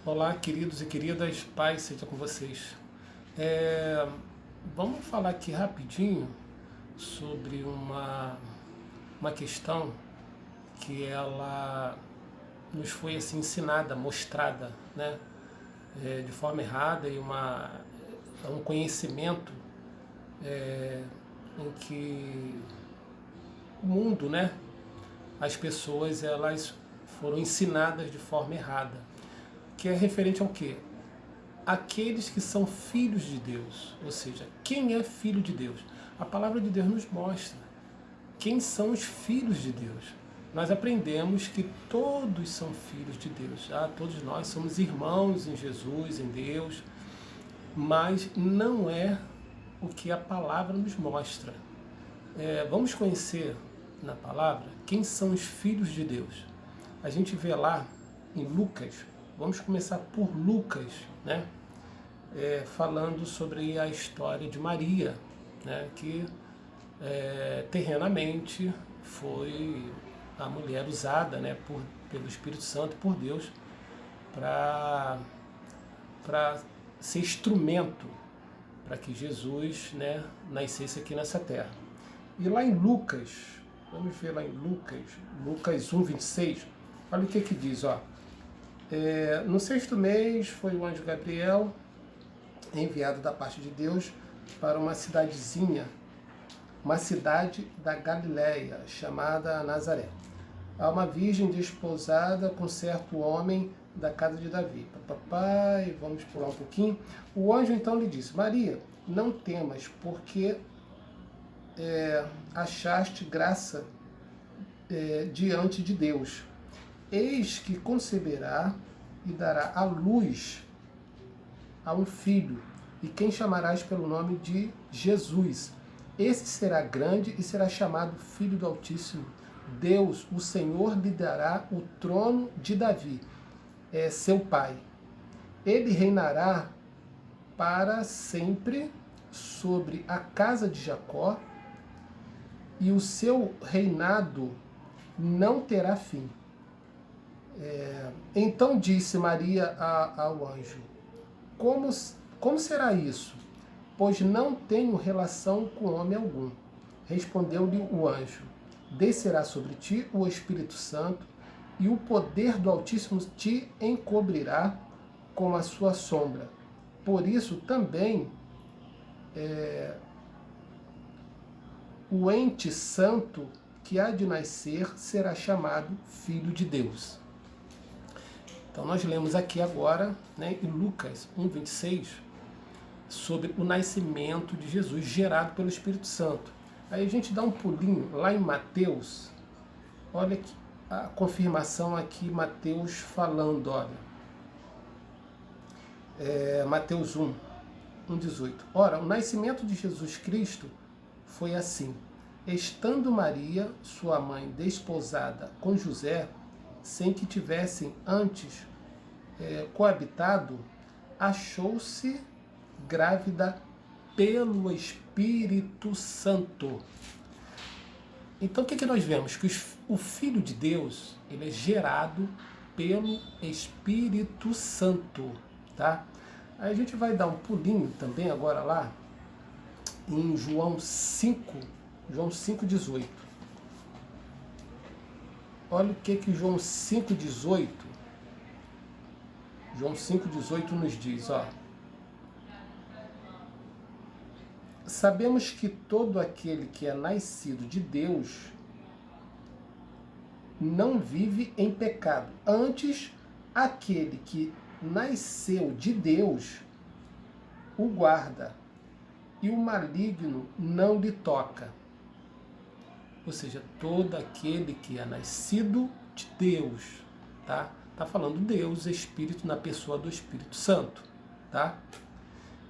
Olá, queridos e queridas, paz seja com vocês. É, Vamos falar aqui rapidinho sobre uma questão que ela nos foi assim ensinada, mostrada, né, de forma errada e um conhecimento em que o mundo, né, as pessoas elas foram ensinadas de forma errada, que é referente ao quê? Aqueles que são filhos de Deus. Ou seja, quem é filho de Deus? A palavra de Deus nos mostra quem são os filhos de Deus. Nós aprendemos que todos são filhos de Deus. Todos nós somos irmãos em Jesus, em Deus, mas não é o que a palavra nos mostra. Vamos conhecer na palavra quem são os filhos de Deus. A gente vê lá em Lucas, vamos começar por Lucas, né? Falando sobre a história de Maria, né? Que terrenamente foi a mulher usada, né? Pelo Espírito Santo, por Deus, para ser instrumento para que Jesus, né, nascesse aqui nessa terra. E lá em Lucas, vamos ver lá em Lucas 1:26, olha o que diz, ó. No sexto mês foi o anjo Gabriel enviado da parte de Deus para uma cidadezinha, uma cidade da Galiléia, chamada Nazaré, a uma virgem desposada com certo homem da casa de Davi. Papai, vamos pular um pouquinho. O anjo então lhe disse: Maria, não temas, porque achaste graça diante de Deus. Eis que conceberá e dará à luz a um filho, e quem chamarás pelo nome de Jesus. Esse será grande e será chamado Filho do Altíssimo. Deus, o Senhor, lhe dará o trono de Davi, seu pai. Ele reinará para sempre sobre a casa de Jacó, e o seu reinado não terá fim. Então disse Maria ao anjo: Como será isso? Pois não tenho relação com homem algum. Respondeu-lhe o anjo: Descerá sobre ti o Espírito Santo, e o poder do Altíssimo te encobrirá com a sua sombra. Por isso também o ente santo que há de nascer será chamado Filho de Deus. Então nós lemos aqui agora, né, em Lucas 1:26, sobre o nascimento de Jesus gerado pelo Espírito Santo. Aí a gente dá um pulinho lá em Mateus, olha aqui, a confirmação aqui, Mateus falando, olha. Mateus 1:18. Ora, o nascimento de Jesus Cristo foi assim. Estando Maria, sua mãe, desposada com José, sem que tivessem antes coabitado, achou-se grávida pelo Espírito Santo. Então o que nós vemos? Que o Filho de Deus, ele é gerado pelo Espírito Santo, tá? Aí a gente vai dar um pulinho também agora lá em João 5:18. Olha o que João 5:18 nos diz, ó. Sabemos que todo aquele que é nascido de Deus não vive em pecado. Antes, aquele que nasceu de Deus o guarda, e o maligno não lhe toca. Ou seja, todo aquele que é nascido de Deus, tá? Tá falando Deus, Espírito, na pessoa do Espírito Santo, tá?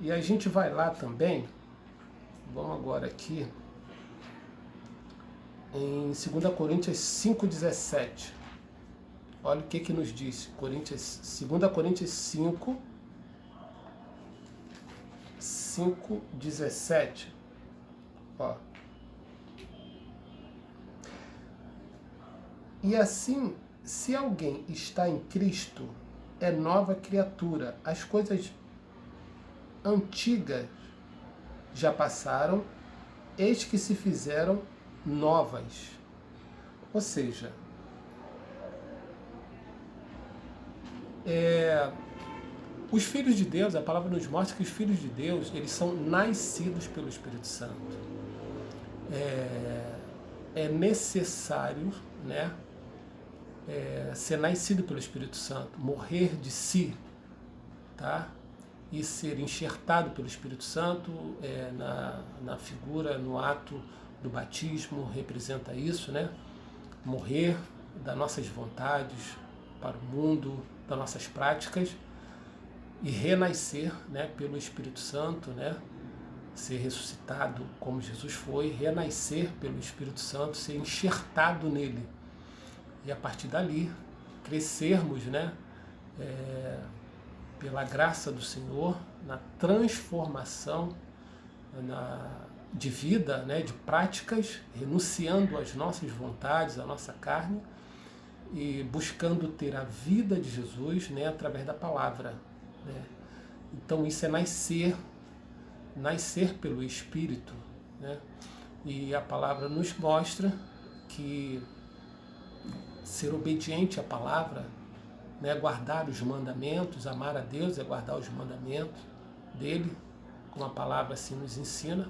E a gente vai lá também, vamos agora aqui, em 2 Coríntios 5:17. Olha o que nos diz, 2 Coríntios 5:17. Ó. E assim, se alguém está em Cristo, é nova criatura. As coisas antigas já passaram, eis que se fizeram novas. Ou seja, os filhos de Deus, a palavra nos mostra que os filhos de Deus, eles são nascidos pelo Espírito Santo. É necessário, né, ser nascido pelo Espírito Santo, morrer de si, tá? E ser enxertado pelo Espírito Santo na figura, no ato do batismo, representa isso, né? Morrer das nossas vontades para o mundo, das nossas práticas, e renascer, né, pelo Espírito Santo, né? Ser ressuscitado como Jesus foi, renascer pelo Espírito Santo, ser enxertado nele. E a partir dali, crescermos, né, pela graça do Senhor, na transformação de vida, né, de práticas, renunciando às nossas vontades, à nossa carne, e buscando ter a vida de Jesus, né, através da palavra, né? Então isso é nascer pelo Espírito, né? E a palavra nos mostra que ser obediente à palavra, né, guardar os mandamentos, amar a Deus é guardar os mandamentos dele, como a palavra assim nos ensina,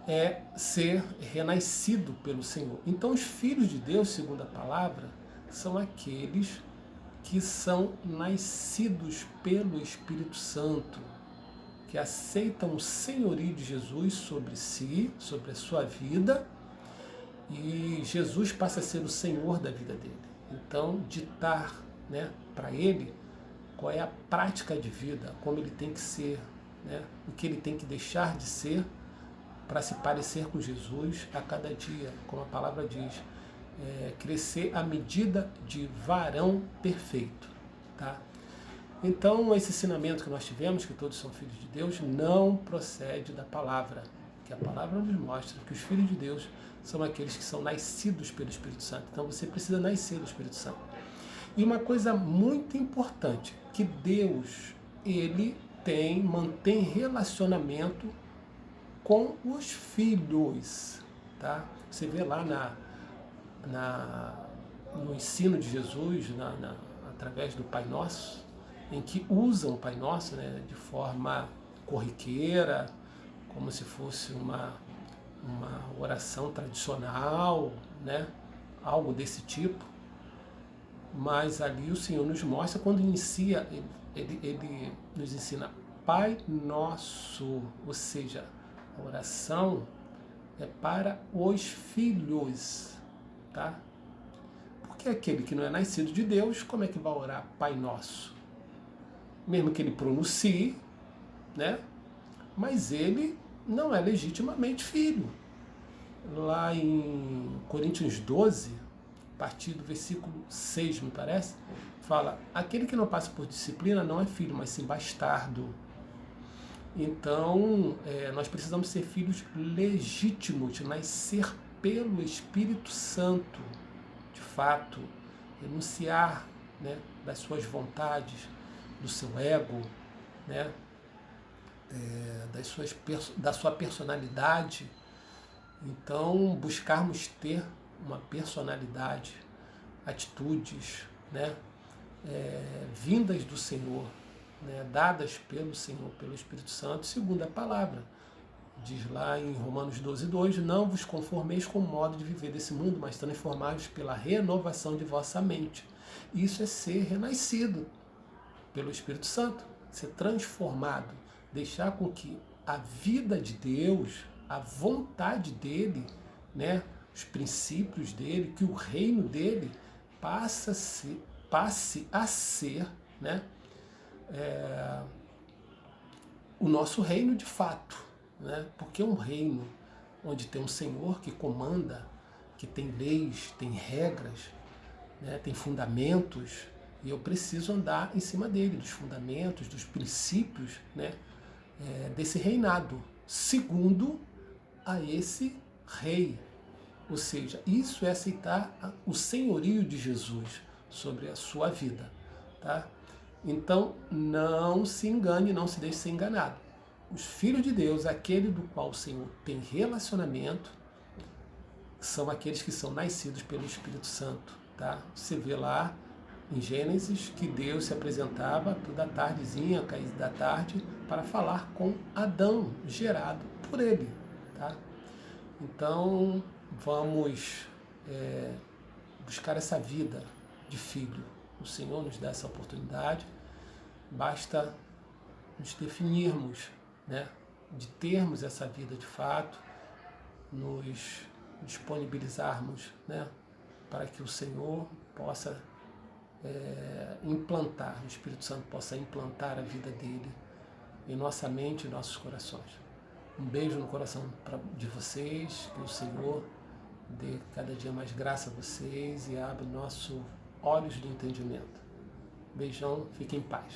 é ser renascido pelo Senhor. Então os filhos de Deus, segundo a palavra, são aqueles que são nascidos pelo Espírito Santo, que aceitam o senhorio de Jesus sobre si, sobre a sua vida, e Jesus passa a ser o Senhor da vida dele. Então, ditar, né, para ele qual é a prática de vida, como ele tem que ser, né, o que ele tem que deixar de ser para se parecer com Jesus a cada dia, como a palavra diz, crescer à medida de varão perfeito, tá? Então, esse ensinamento que nós tivemos, que todos são filhos de Deus, não procede da palavra, que a palavra nos mostra que os filhos de Deus são aqueles que são nascidos pelo Espírito Santo. Então, você precisa nascer do Espírito Santo. E uma coisa muito importante, que Deus, ele mantém relacionamento com os filhos, tá? Você vê lá no ensino de Jesus, através do Pai Nosso, em que usam o Pai Nosso, né, de forma corriqueira, como se fosse uma oração tradicional, né, algo desse tipo. Mas ali o Senhor nos mostra, quando inicia, ele nos ensina Pai Nosso, ou seja, a oração é para os filhos, tá? Porque aquele que não é nascido de Deus, como é que vai orar Pai Nosso? Mesmo que ele pronuncie, né? Mas ele não é legitimamente filho. Lá em Coríntios 12, a partir do versículo 6, me parece, fala, aquele que não passa por disciplina não é filho, mas sim bastardo. Então, nós precisamos ser filhos legítimos, nascer pelo Espírito Santo, de fato, renunciar, né, das suas vontades, do seu ego, né, da sua personalidade. Então, buscarmos ter uma personalidade, atitudes, né, vindas do Senhor, né, dadas pelo Senhor, pelo Espírito Santo, segundo a palavra. Diz lá em Romanos 12:2, não vos conformeis com o modo de viver desse mundo, mas transformai-vos pela renovação de vossa mente. Isso é ser renascido pelo Espírito Santo, ser transformado, deixar com que a vida de Deus, a vontade dele, né, os princípios dele, que o reino dele passe a ser, né, o nosso reino de fato, né? Porque é um reino onde tem um Senhor que comanda, que tem leis, tem regras, né, tem fundamentos, e eu preciso andar em cima dele, dos fundamentos, dos princípios, né, desse reinado, segundo a esse rei. Ou seja, isso é aceitar o senhorio de Jesus sobre a sua vida, tá? Então, não se engane, não se deixe ser enganado. Os filhos de Deus, aquele do qual o Senhor tem relacionamento, são aqueles que são nascidos pelo Espírito Santo. Tá? Você vê lá em Gênesis que Deus se apresentava toda tardezinha, cair da tarde, para falar com Adão, gerado por ele. Tá? Então, vamos buscar essa vida de filho. O Senhor nos dá essa oportunidade, basta nos definirmos, né, de termos essa vida de fato, nos disponibilizarmos, né, para que o Senhor possa implantar, o Espírito Santo possa implantar a vida dele em nossa mente e nossos corações. Um beijo no coração de vocês, que o Senhor dê cada dia mais graça a vocês e abra nossos olhos de entendimento. Beijão, fiquem em paz.